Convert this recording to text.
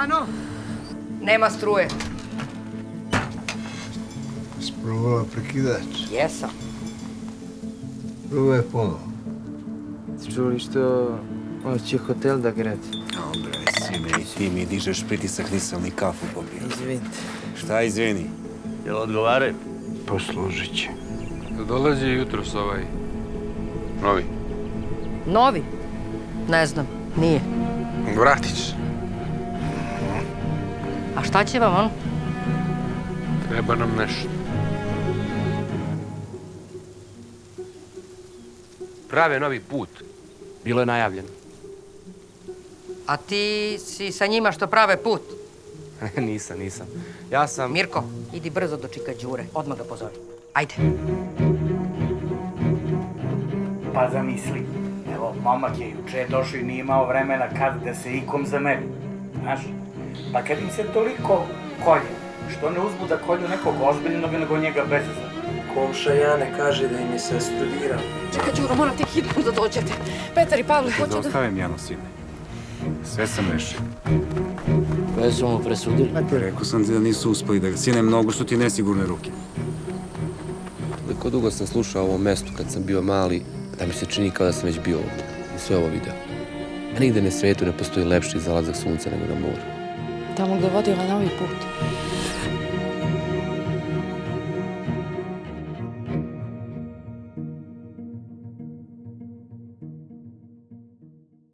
Jano? Nema struje. Sprovala prekidač. Jesam. Probaj ponovo. Čuli što hoće hotel da gradi. Dobre, sine, i ti mi dižeš pritisak, nisam ni kafu popio. Izvinite. Šta izvini? Jel odgovaraju? Poslužit će. Dolazi jutros ovaj novi. Novi? Ne znam, nije. Vratit će se. A šta će vam on? Treba nam nešto. Prave novi put. Bilo je najavljeno. A ti si sa njima što prave put? Nisam. Ja sam... Mirko, idi brzo do čika Đure. Odmah ga pozovi. Ajde. Pa zamisli, evo, momak je juče došao i nije imao vremena kad da se ikom zameri, znaš? Pa kad im se toliko kolje, što ne uzmu da kolju nekog ozbiljnog nego njega bezazna? Komša Jane kaže da im je se studirao. Čekaj, Đuro, moram te hitno da dođete. Petar i Pavle, hoću da... Ostavim Jano, sine. Sve sam rešio. Koje su mu presudili? Rekao sam ti da nisu uspeli da ga sine mnogo što ti nesigurne ruke. Toliko dugo sam slušao o ovom mestu kad sam bio mali, da mi se čini kao da sam već bio ovdje i sve ovo video. A nigde na svetu ne postoji lepši zalazak sunca nego na moru. Tamo gde vodi ovaj novi put.